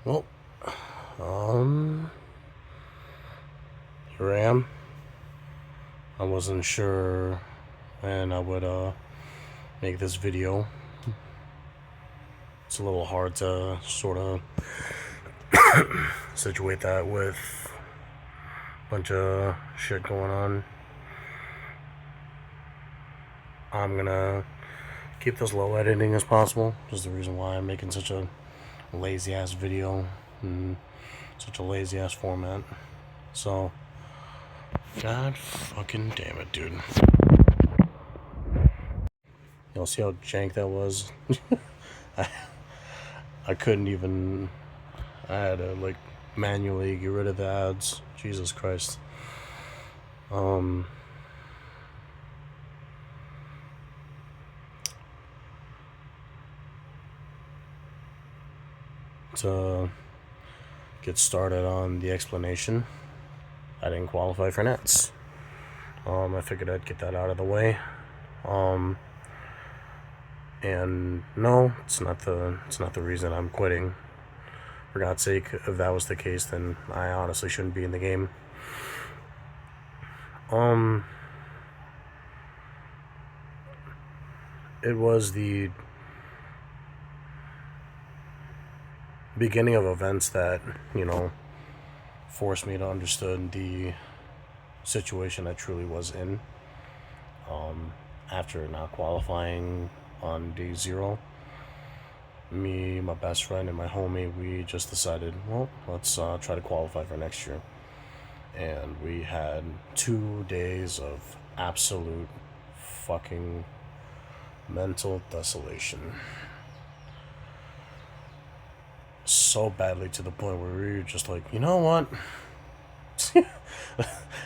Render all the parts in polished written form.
Well, um, here I am. I wasn't sure when I would make this video. It's a little hard to sort of situate that with a bunch of shit going on. I'm gonna keep this low editing as possible. Just the reason why I'm making such a lazy ass video and such a lazy ass format. So, god fucking damn it, dude. Y'all see how jank that was? I couldn't even. I had to like manually get rid of the ads. Jesus Christ. Um. To get started on the explanation, I didn't qualify for Nets. I figured I'd get that out of the way. And no, it's not the reason I'm quitting. For God's sake, if that was the case, then I honestly shouldn't be in the game. It was the beginning of events that, forced me to understand the situation I truly was in. After not qualifying on day zero, me, my best friend, and my homie, we just decided, well, let's try to qualify for next year. And we had 2 days of absolute fucking mental desolation. So badly to the point where we were just like, you know what?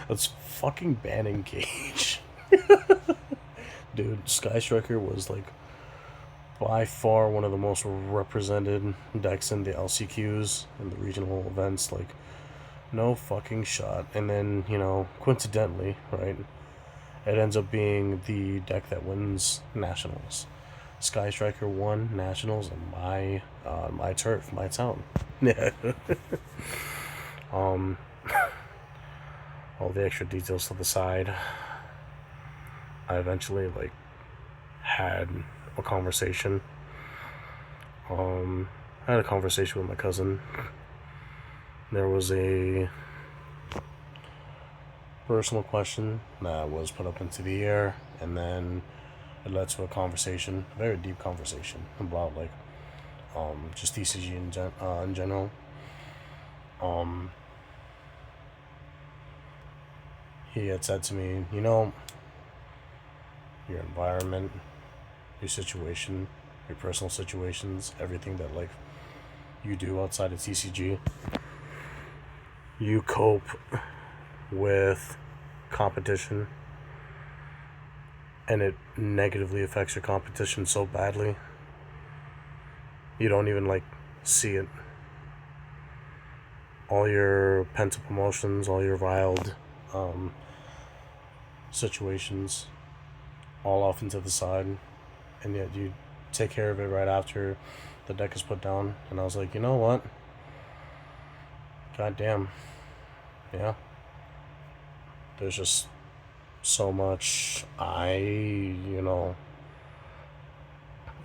Let's fucking ban Engage. Dude, Sky Striker was like by far one of the most represented decks in the LCQs and the regional events. Like, no fucking shot. And then, coincidentally, right, it ends up being the deck that wins nationals. Sky Striker won nationals in my turf, my town. All the extra details to the side. I eventually had a conversation. I had a conversation with my cousin. There was a personal question that was put up into the air, and then it led to a conversation, a very deep conversation about just TCG in general. He had said to me, your environment, your situation, your personal situations, everything that you do outside of TCG, you cope with competition, and it negatively affects your competition so badly you don't even see it. All your pent up emotions, all your riled situations, all off into the side, and yet you take care of it right after the deck is put down. And I was like, you know what? God damn. Yeah. There's just so much I,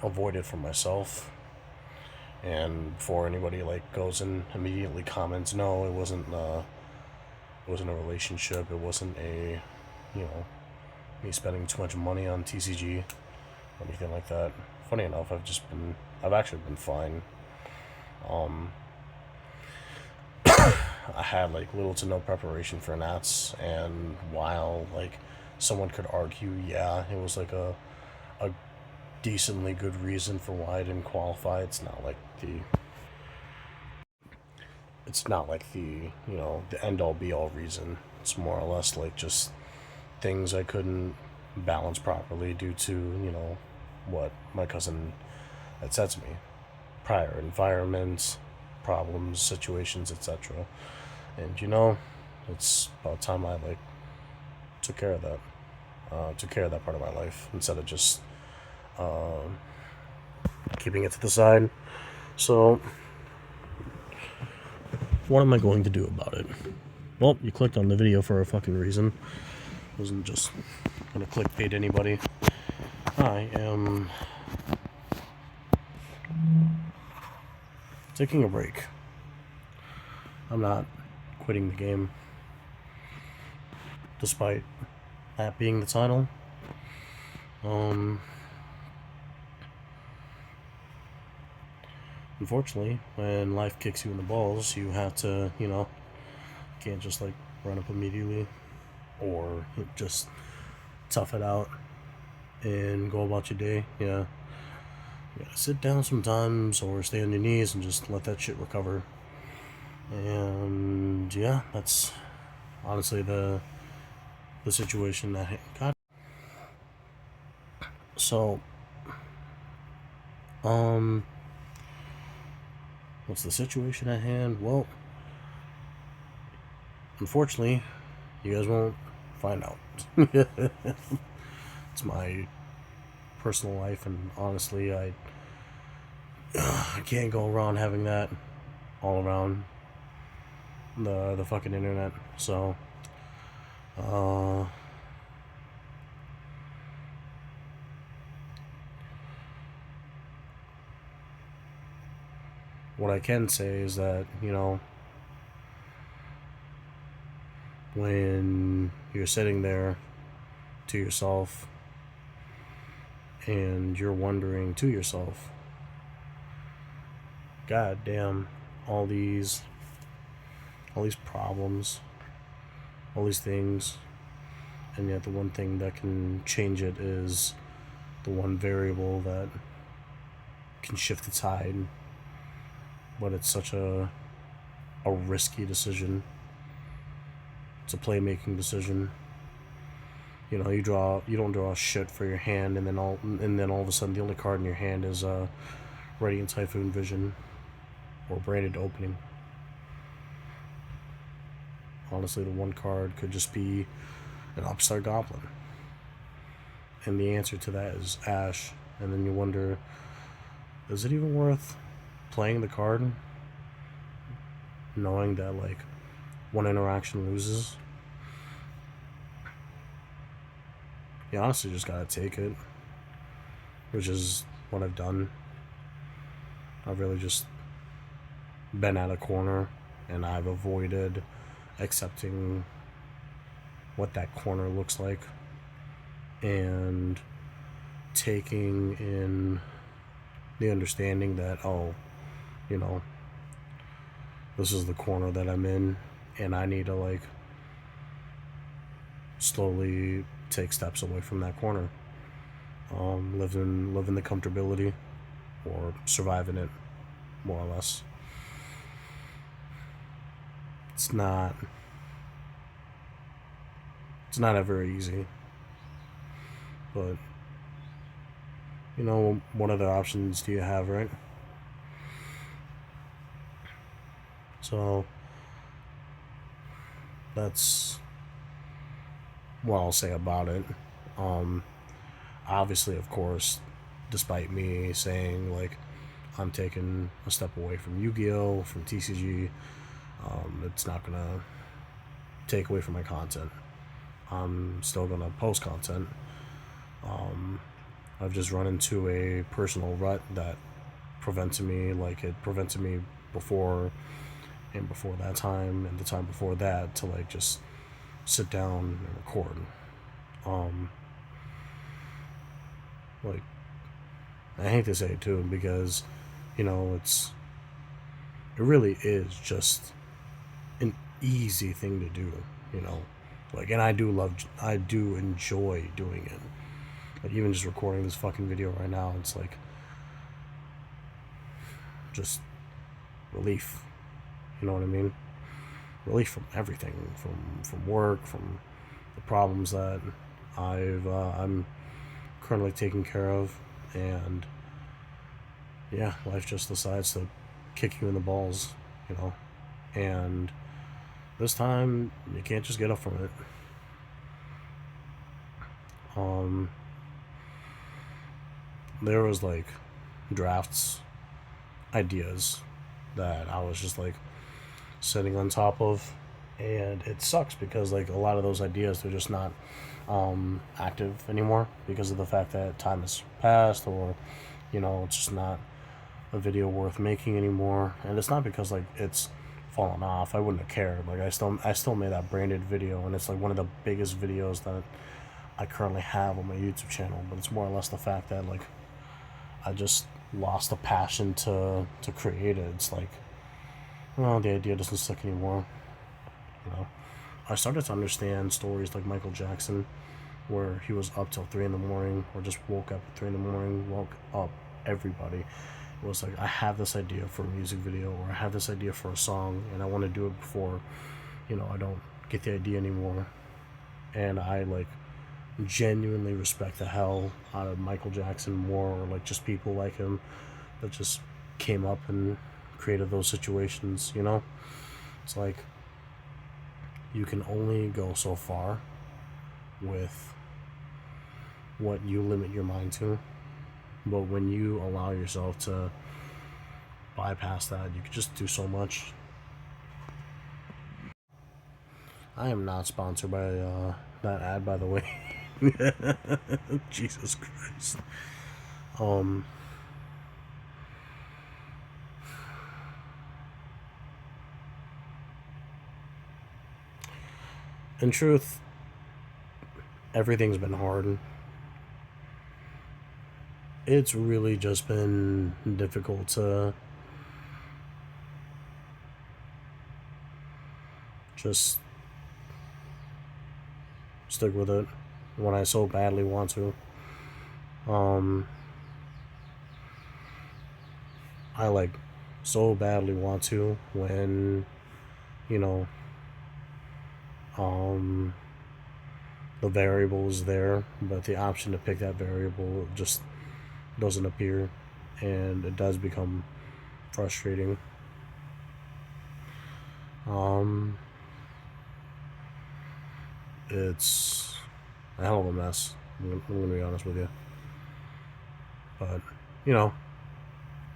avoided for myself. And before anybody goes and immediately comments, no, it wasn't a relationship. It wasn't me spending too much money on TCG or anything like that. Funny enough, I've actually been fine. I had little to no preparation for Nats, and while someone could argue, yeah, it was a decently good reason for why I didn't qualify. It's not the end all be all reason. It's more or less just things I couldn't balance properly due to what my cousin had said to me, prior environments, problems, situations, etc. And it's about time I took care of that. Took care of that part of my life instead of just keeping it to the side. So what am I going to do about it? Well, you clicked on the video for a fucking reason. I wasn't just gonna clickbait anybody. I am taking a break. I'm not quitting the game, despite that being the title. Unfortunately, when life kicks you in the balls, you have to, can't just like run up immediately or just tough it out and go about your day. Yeah. You gotta sit down sometimes or stay on your knees and just let that shit recover. And yeah, that's honestly the situation that got. So, what's the situation at hand? Well, unfortunately, you guys won't find out. It's my personal life, and honestly, I can't go around having that all around the fucking internet. So, what I can say is that, when you're sitting there to yourself and you're wondering to yourself, God damn, all these problems, all these things, and yet the one thing that can change it is the one variable that can shift the tide. But it's such a risky decision. It's a playmaking decision. You don't draw shit for your hand, and then all of a sudden the only card in your hand is Radiant Typhoon Vision or Branded Opening. Honestly, the one card could just be an Upstart Goblin, and the answer to that is Ash. And then you wonder, is it even worth playing the card, knowing that like one interaction loses? You honestly just gotta take it, which is what I've done. I've really just been at a corner, and I've avoided accepting what that corner looks like and taking in the understanding that, this is the corner that I'm in, and I need to like slowly take steps away from that corner. Live in the comfortability or surviving it, more or less. It's not ever easy, but what other options do you have, right? So that's what I'll say about it. Obviously, of course, despite me saying like I'm taking a step away from Yu-Gi-Oh, from TCG, it's not gonna take away from my content. I'm still gonna post content. I've just run into a personal rut that prevented me before, and before that time, and the time before that, to like just sit down and record. Like, I hate to say it too, because it really is just an easy thing to do, like, and I do enjoy doing it. Like, even just recording this fucking video right now, it's like just relief. You know what I mean? Relief from everything, from work, from the problems that I'm currently taking care of, and yeah, life just decides to kick you in the balls, and this time you can't just get up from it. There was like drafts, ideas that I was just like, sitting on top of, and it sucks because like a lot of those ideas, they're just not active anymore because of the fact that time has passed, or it's just not a video worth making anymore. And it's not because like it's fallen off. I wouldn't have cared. Like I still made that branded video, and it's like one of the biggest videos that I currently have on my YouTube channel. But it's more or less the fact that like I just lost the passion to create it. It's like, well, the idea doesn't stick anymore. You know, I started to understand stories like Michael Jackson, where he was up till 3 in the morning, or just woke up at 3 in the morning, woke up everybody. It was like, I have this idea for a music video, or I have this idea for a song, and I want to do it before, I don't get the idea anymore. And I like genuinely respect the hell out of Michael Jackson more, or like just people like him that just came up and created those situations. It's like you can only go so far with what you limit your mind to, but when you allow yourself to bypass that, you can just do so much. I am not sponsored by that ad, by the way. Jesus Christ. In truth, everything's been hard. It's really just been difficult to just stick with it when I so badly want to. I like so badly want to when, you know, the variable is there, but the option to pick that variable just doesn't appear, and it does become frustrating. It's a hell of a mess. I'm gonna be honest with you, but you know,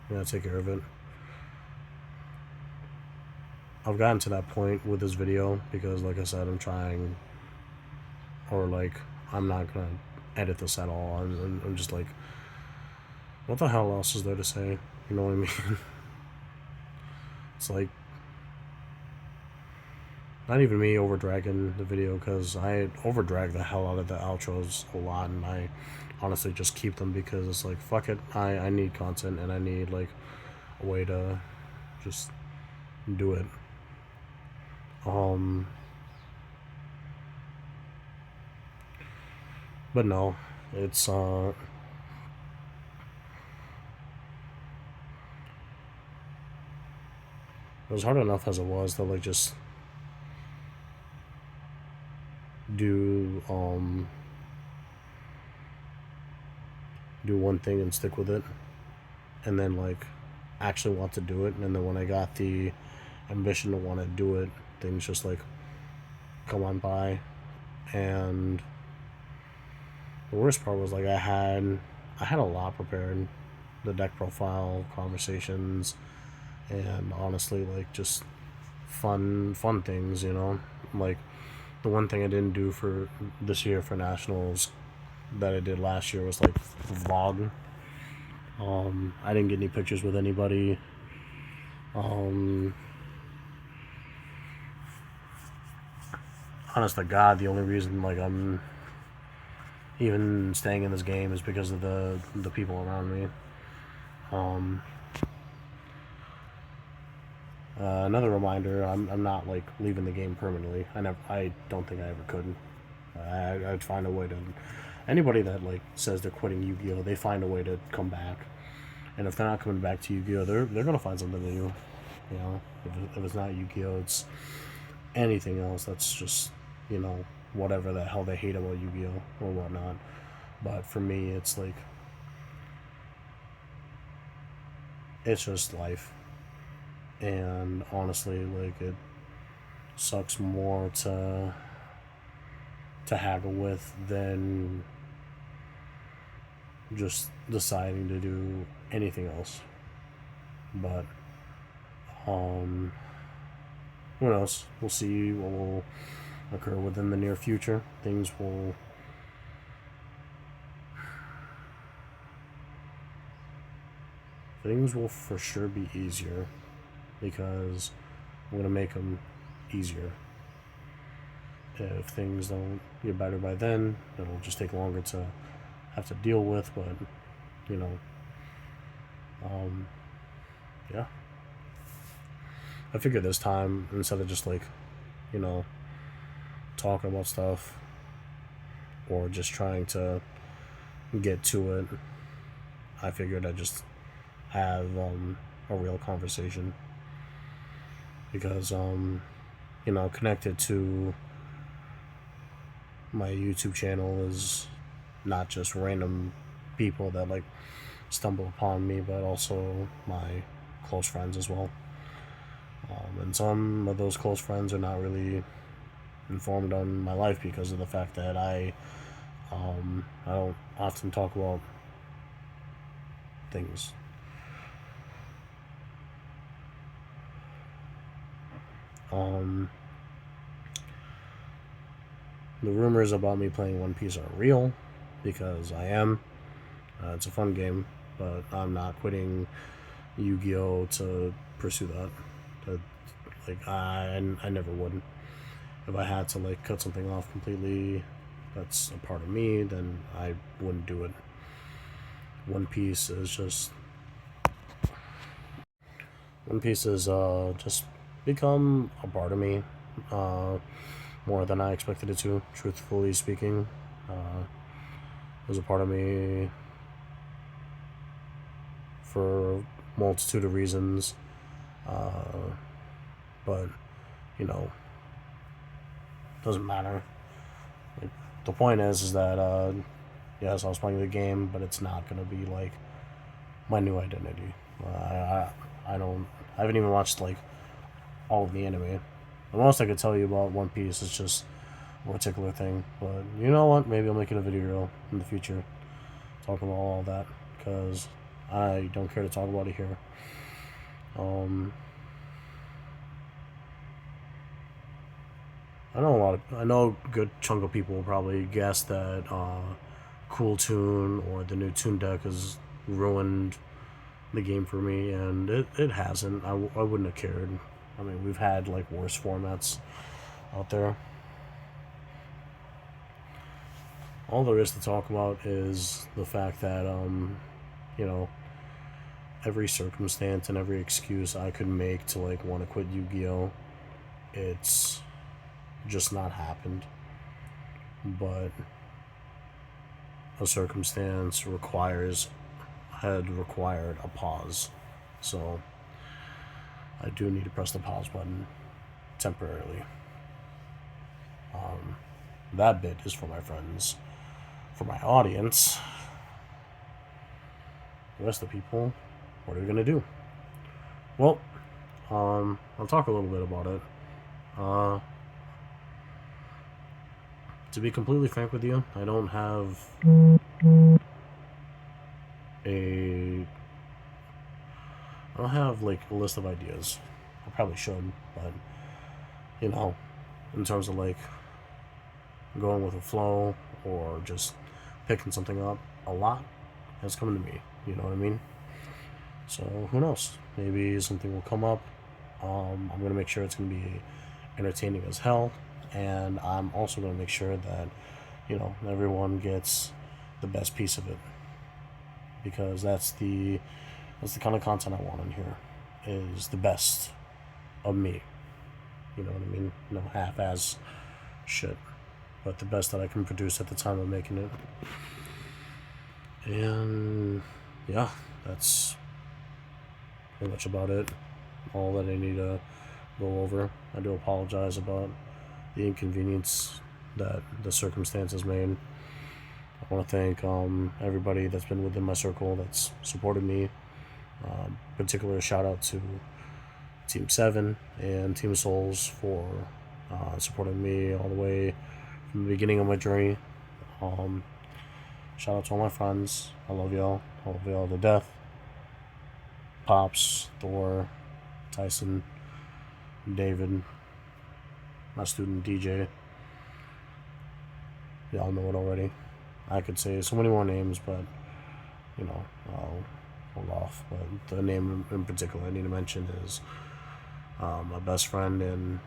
you gotta take care of it. I've gotten to that point with this video because, like I said, I'm trying, or like, I'm not gonna edit this at all. I'm just like, what the hell else is there to say? You know what I mean? It's like, not even me over dragging the video, because I over drag the hell out of the outros a lot, and I honestly just keep them because it's like, fuck it, I need content, and I need like a way to just do it. But no, it's it was hard enough as it was to like just do do one thing and stick with it, and then like actually want to do it. And then when I got the ambition to want to do it, things just like come on by. And the worst part was like I had a lot prepared, the deck profile, conversations, and honestly like just fun things, like the one thing I didn't do for this year for nationals that I did last year was like vlog. I didn't get any pictures with anybody. Honest to God, the only reason like I'm even staying in this game is because of the people around me. Another reminder: I'm not like leaving the game permanently. I don't think I ever could. I'd find a way to. Anybody that like says they're quitting Yu-Gi-Oh, they find a way to come back. And if they're not coming back to Yu-Gi-Oh, they're gonna find something new. If it's not Yu-Gi-Oh, it's anything else that's just whatever the hell they hate about Yu-Gi-Oh or whatnot. But for me, it's like it's just life. And honestly, like it sucks more to haggle with than just deciding to do anything else. But who knows? We'll see what will occur within the near future. Things will for sure be easier because I'm gonna make them easier. If things don't get better by then, it'll just take longer to have to deal with. But you know, um, yeah. I figured this time, instead of just like, you know, talking about stuff or just trying to get to it, I figured I'd just have a real conversation because connected to my YouTube channel is not just random people that like stumble upon me, but also my close friends as well. And some of those close friends are not really informed on my life because of the fact that I don't often talk about things. The rumors about me playing One Piece are real because I am. It's a fun game, but I'm not quitting Yu-Gi-Oh to pursue that. I never would. If I had to like cut something off completely, that's a part of me, then I wouldn't do it. One Piece is just just become a part of me, more than I expected it to. Truthfully speaking, it was a part of me for a multitude of reasons, but you know, doesn't matter. Like, the point is that yes, I was playing the game, but it's not gonna be like my new identity. I don't. I haven't even watched like all of the anime. The most I could tell you about One Piece is just a particular thing. But you know what? Maybe I'll make it a video in the future talking about all that because I don't care to talk about it here. I know a good chunk of people will probably guess that Cool Tune or the new Tune deck has ruined the game for me, and it hasn't. I wouldn't have cared. I mean, we've had like worse formats out there. All there is to talk about is the fact that you know, every circumstance and every excuse I could make to like want to quit Yu-Gi-Oh, it's just not happened. But a circumstance had required a pause. So I do need to press the pause button temporarily. That bit is for my friends. For my audience, the rest of the people, what are we gonna do? Well, I'll talk a little bit about it. To be completely frank with you, I don't have like a list of ideas. I probably should, but you know, in terms of like going with a flow or just picking something up, a lot has come to me. You know what I mean? So who knows? Maybe something will come up. I'm gonna make sure it's gonna be entertaining as hell, and I'm also gonna make sure that everyone gets the best piece of it because that's the kind of content I want in here is the best of me. You know what I mean? No half-ass shit, but the best that I can produce at the time of making it. And yeah, that's pretty much about it. All that I need to go over. I do apologize about the inconvenience that the circumstances made. I want to thank everybody that's been within my circle that's supported me. Particular shout out to Team 7 and Team Souls for supporting me all the way from the beginning of my journey. Shout out to all my friends. I love y'all. I love y'all to death. Pops, Thor, Tyson, David, my student DJ. Y'all know it already. I could say so many more names, but I'll hold off. But the name in particular I need to mention is my best friend and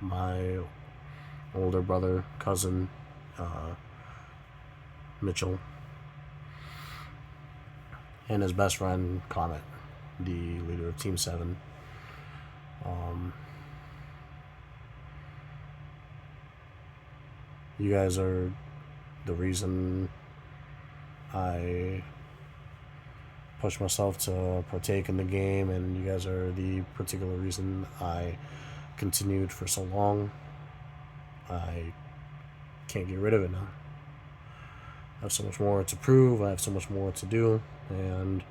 my older brother, cousin, Mitchell, and his best friend, Comet, the leader of Team 7. You guys are the reason I push myself to partake in the game, and you guys are the particular reason I continued for so long. I can't get rid of it now. I have so much more to prove, I have so much more to do, and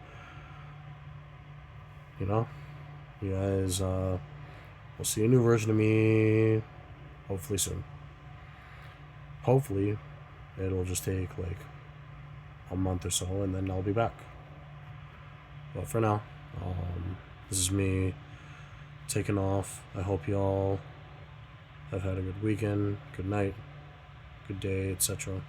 you guys will see a new version of me hopefully soon. Hopefully it'll just take like a month or so, and then I'll be back. But for now, this is me taking off. I hope y'all have had a good weekend, good night, good day, etc.